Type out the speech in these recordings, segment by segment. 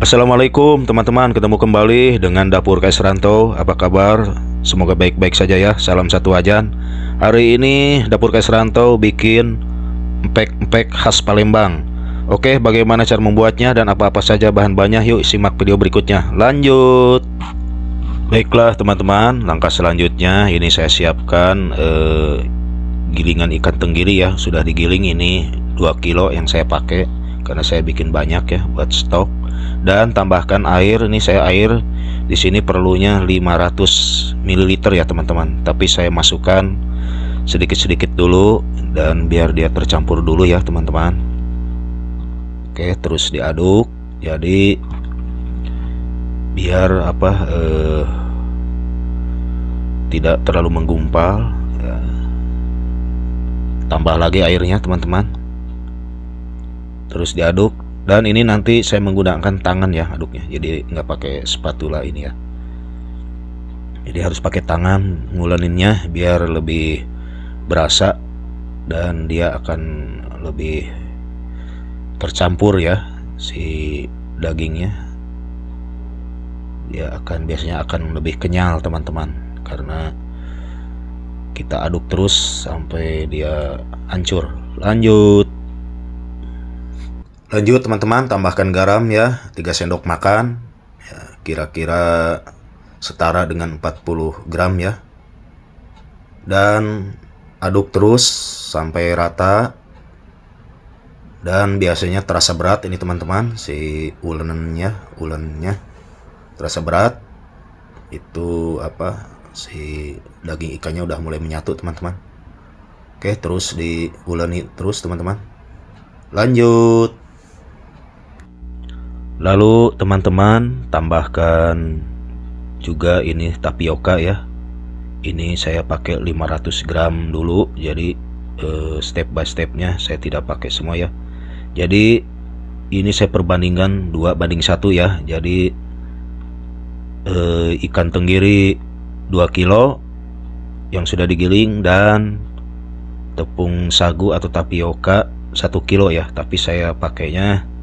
Assalamualaikum teman-teman, ketemu kembali dengan Dapur KS Rantau. Apa kabar? Semoga baik-baik saja ya. Salam satu wajan. Hari ini Dapur KS Rantau bikin empek-empek khas Palembang. Oke, bagaimana cara membuatnya dan apa-apa saja bahan-bahannya? Yuk simak video berikutnya. Lanjut. Baiklah teman-teman, langkah selanjutnya ini saya siapkan gilingan ikan tenggiri ya. Sudah digiling, ini 2 kilo yang saya pakai karena saya bikin banyak ya buat stok. Dan tambahkan air. Ini saya air di sini perlunya 500 ml ya teman-teman, tapi saya masukkan sedikit-sedikit dulu dan biar dia tercampur dulu ya teman-teman. Oke, terus diaduk. Jadi biar tidak terlalu menggumpal ya. Tambah lagi airnya teman-teman, terus diaduk. Dan ini nanti saya menggunakan tangan ya aduknya, jadi nggak pakai spatula ini ya. Jadi harus pakai tangan ngulaninnya biar lebih berasa dan dia akan lebih tercampur ya si dagingnya. Dia biasanya akan lebih kenyal teman-teman, karena kita aduk terus sampai dia hancur. Lanjut teman-teman, tambahkan garam ya, 3 sendok makan ya, kira-kira setara dengan 40 gram ya. Dan aduk terus sampai rata. Dan biasanya terasa berat ini teman-teman, si ulennya terasa berat. Itu si daging ikannya udah mulai menyatu teman-teman. Oke, terus diuleni terus teman-teman. Lanjut. Lalu teman-teman tambahkan juga ini tapioka ya. Ini saya pakai 500 gram dulu. Jadi step by stepnya saya tidak pakai semua ya. Jadi ini saya perbandingkan 2:1 ya. Jadi ikan tenggiri 2 kilo yang sudah digiling dan tepung sagu atau tapioka 1 kilo ya. Tapi saya pakainya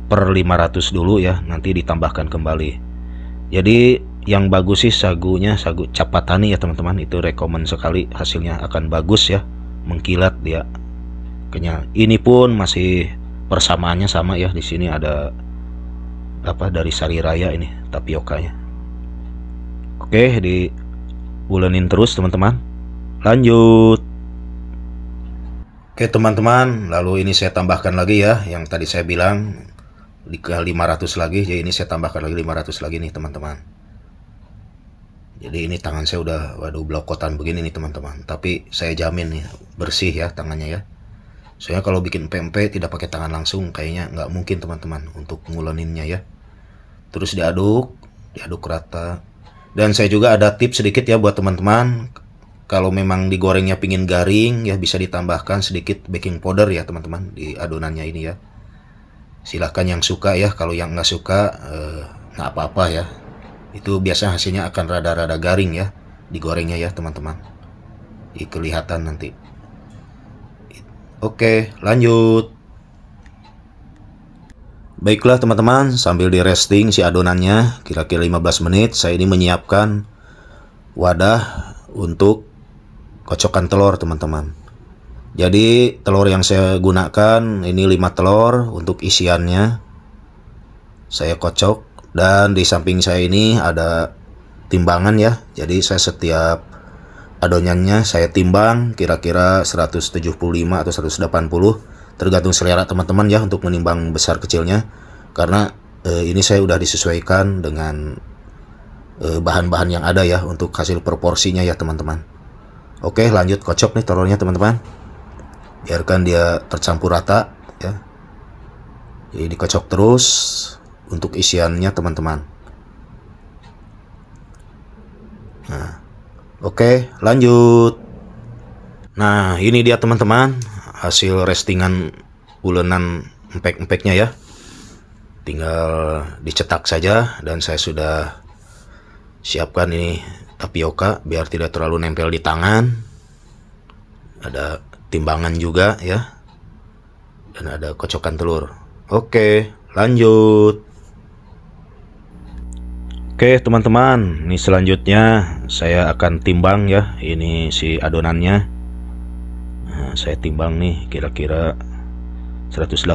per 500 dulu ya, nanti ditambahkan kembali. Jadi yang bagus sih sagunya, sagu cap patani ya teman-teman, itu rekomen sekali, hasilnya akan bagus ya, mengkilat dia, kenyal. Ini pun masih persamaannya sama ya, di sini ada dari Sari Raya ini tapiokanya. Oke, diulenin terus teman-teman. Lanjut. Oke teman-teman, lalu ini saya tambahkan lagi ya, yang tadi saya bilang 500 lagi, jadi ini saya tambahkan lagi 500 lagi nih teman-teman. Jadi ini tangan saya udah, waduh, blokotan begini nih teman-teman, tapi saya jamin nih bersih ya tangannya ya. Soalnya kalau bikin pempek tidak pakai tangan langsung kayaknya nggak mungkin teman-teman untuk nguleninnya ya. Terus diaduk rata. Dan saya juga ada tips sedikit ya buat teman-teman. Kalau memang digorengnya pingin garing ya, bisa ditambahkan sedikit baking powder ya teman-teman di adonannya ini ya. Silahkan yang suka ya, kalau yang nggak suka nggak apa-apa ya. Itu biasa hasilnya akan rada-rada garing ya digorengnya ya teman-teman. Kelihatan nanti. Oke, lanjut. Baiklah teman-teman, sambil di resting si adonannya kira-kira 15 menit, saya ini menyiapkan wadah untuk kocokan telur teman-teman. Jadi telur yang saya gunakan ini 5 telur untuk isiannya. Saya kocok, dan di samping saya ini ada timbangan ya. Jadi saya setiap adonannya saya timbang kira-kira 175 atau 180, tergantung selera teman-teman ya untuk menimbang besar kecilnya. Karena ini saya udah disesuaikan dengan bahan-bahan yang ada ya untuk hasil proporsinya ya teman-teman. Oke, lanjut kocok nih telurnya teman-teman. Biarkan dia tercampur rata ya. Jadi dikocok terus untuk isiannya teman-teman. Nah, oke, lanjut. Nah, ini dia teman-teman hasil restingan ulenan empek-empeknya ya. Tinggal dicetak saja, dan saya sudah siapkan ini tapioka biar tidak terlalu nempel di tangan. Ada timbangan juga ya, dan ada kocokan telur. Oke, lanjut. Oke teman-teman, ini selanjutnya saya akan timbang ya, ini si adonannya. Nah, saya timbang nih kira-kira 180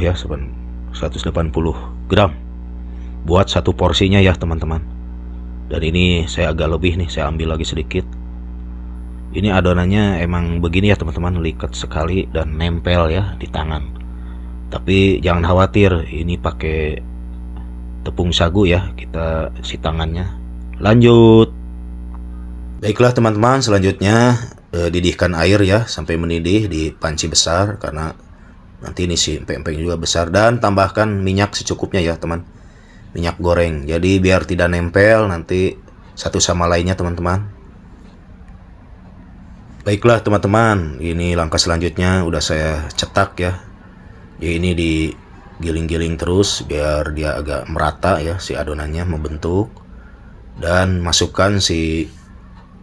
ya, 180 gram buat satu porsinya ya teman-teman. Dan ini saya agak lebih nih, saya ambil lagi sedikit. Ini adonannya emang begini ya teman-teman, liket sekali dan nempel ya di tangan. Tapi jangan khawatir, ini pakai tepung sagu ya, kita si tangannya. Lanjut. Baiklah teman-teman, selanjutnya didihkan air ya sampai mendidih di panci besar, karena nanti ini si empek-empek juga besar. Dan tambahkan minyak secukupnya ya teman, minyak goreng, jadi biar tidak nempel nanti satu sama lainnya teman-teman. Baiklah teman-teman, ini langkah selanjutnya udah saya cetak ya. Jadi ini digiling-giling terus biar dia agak merata ya, si adonannya membentuk. Dan masukkan si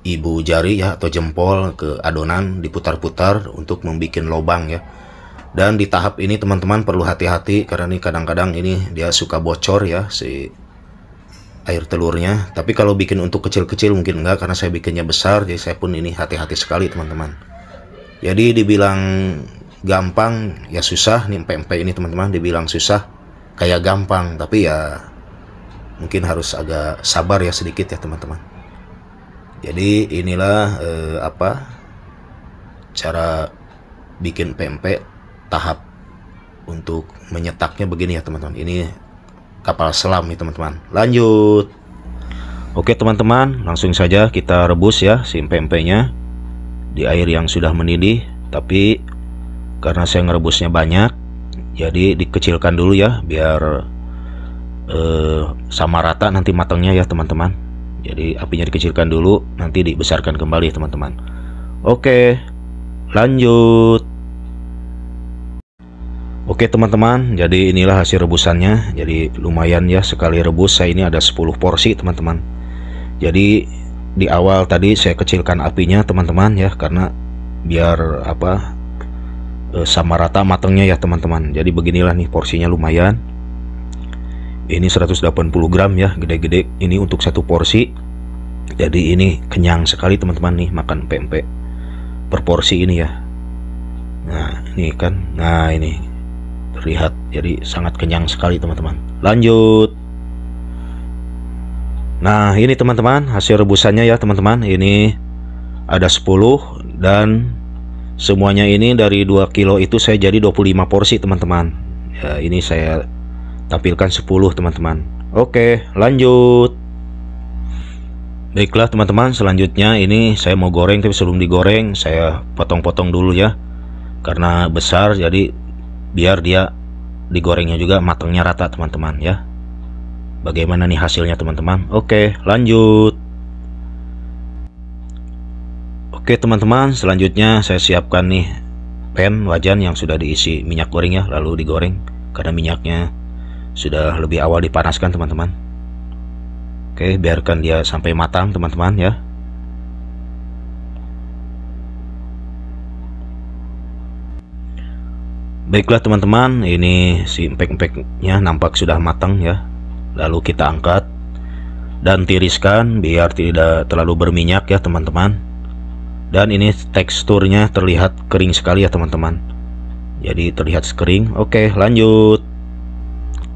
ibu jari ya atau jempol ke adonan, diputar-putar untuk membuat lubang ya. Dan di tahap ini teman-teman perlu hati-hati, karena ini kadang-kadang ini dia suka bocor ya si air telurnya. Tapi kalau bikin untuk kecil-kecil mungkin enggak, karena saya bikinnya besar, jadi saya pun ini hati-hati sekali teman-teman. Jadi dibilang gampang ya susah nih empek-empek ini teman-teman, dibilang susah kayak gampang, tapi ya mungkin harus agak sabar ya sedikit ya teman-teman. Jadi inilah cara bikin pempek tahap untuk menyetaknya begini ya teman-teman. Ini kapal selam nih teman-teman. Lanjut. Oke teman-teman, langsung saja kita rebus ya si pempeknya di air yang sudah mendidih. Tapi karena saya ngerebusnya banyak, jadi dikecilkan dulu ya biar sama rata nanti matangnya ya teman-teman. Jadi apinya dikecilkan dulu, nanti dibesarkan kembali teman-teman. Oke, lanjut. Oke teman-teman, jadi inilah hasil rebusannya. Jadi lumayan ya, sekali rebus saya ini ada 10 porsi teman-teman. Jadi di awal tadi saya kecilkan apinya teman-teman ya, karena biar sama rata matangnya ya teman-teman. Jadi beginilah nih porsinya, lumayan. Ini 180 gram ya, gede-gede. Ini untuk satu porsi. Jadi ini kenyang sekali teman-teman nih makan pempek per porsi ini ya. Nah ini kan, nah ini terlihat, jadi sangat kenyang sekali teman-teman. Lanjut. Nah ini teman-teman hasil rebusannya ya teman-teman. Ini ada 10 dan semuanya ini dari 2 kilo itu saya jadi 25 porsi teman-teman. Ya ini saya tampilkan 10 teman-teman. Oke lanjut. Baiklah teman-teman, selanjutnya ini saya mau goreng, tapi sebelum digoreng saya potong-potong dulu ya, karena besar, jadi biar dia digorengnya juga matangnya rata teman-teman ya. Bagaimana nih hasilnya teman-teman? Oke lanjut. Oke teman-teman, selanjutnya saya siapkan nih pan wajan yang sudah diisi minyak goreng ya, lalu digoreng karena minyaknya sudah lebih awal dipanaskan teman-teman. Oke, biarkan dia sampai matang teman-teman ya. Baiklah teman-teman, ini si empek-empeknya nampak sudah matang ya. Lalu kita angkat dan tiriskan biar tidak terlalu berminyak ya teman-teman. Dan ini teksturnya terlihat kering sekali ya teman-teman. Jadi terlihat kering. Oke lanjut.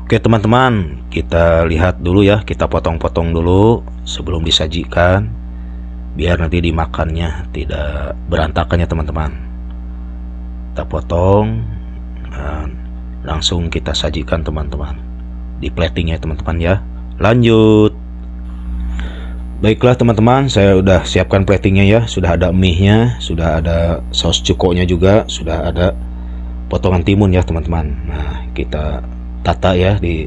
Oke teman-teman, kita lihat dulu ya, kita potong-potong dulu sebelum disajikan, biar nanti dimakannya tidak berantakan ya teman-teman. Kita potong dan langsung kita sajikan teman-teman di plating ya teman-teman ya. Lanjut. Baiklah teman-teman, saya udah siapkan platingnya ya. Sudah ada mie-nya, sudah ada saus cukonya juga, sudah ada potongan timun ya teman-teman. Nah kita tata ya di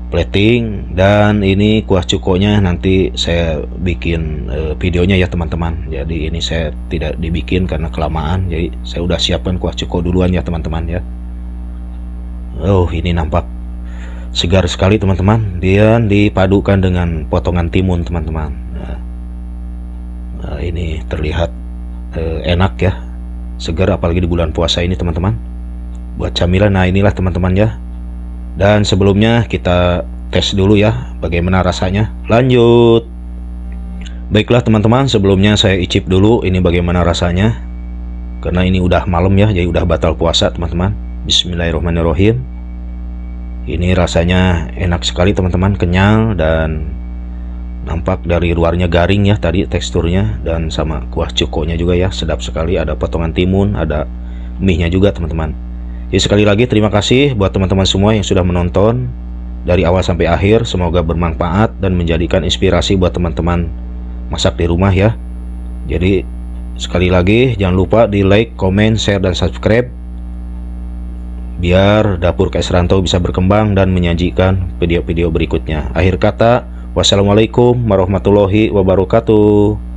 plating. Dan ini kuah cukonya nanti saya bikin videonya ya teman-teman. Jadi ini saya tidak dibikin karena kelamaan, jadi saya udah siapkan kuah cuko duluan ya teman-teman ya. Oh ini nampak segar sekali teman-teman, dia dipadukan dengan potongan timun teman-teman. Nah, ini terlihat enak ya, segar apalagi di bulan puasa ini teman-teman, buat camilan. Nah inilah teman-teman ya Dan sebelumnya kita tes dulu ya bagaimana rasanya. Lanjut. Baiklah teman-teman, sebelumnya saya icip dulu ini bagaimana rasanya. Karena ini udah malam ya, jadi udah batal puasa teman-teman. Bismillahirrahmanirrahim. Ini rasanya enak sekali teman-teman, kenyal dan nampak dari luarnya garing ya tadi teksturnya, dan sama kuah cukonya juga ya, sedap sekali. Ada potongan timun, ada mie-nya juga teman-teman. Jadi sekali lagi terima kasih buat teman-teman semua yang sudah menonton dari awal sampai akhir. Semoga bermanfaat dan menjadikan inspirasi buat teman-teman masak di rumah ya. Jadi sekali lagi jangan lupa di like, komen, share, dan subscribe biar dapur KS Rantau bisa berkembang dan menyajikan video-video berikutnya. Akhir kata, wassalamualaikum warahmatullahi wabarakatuh.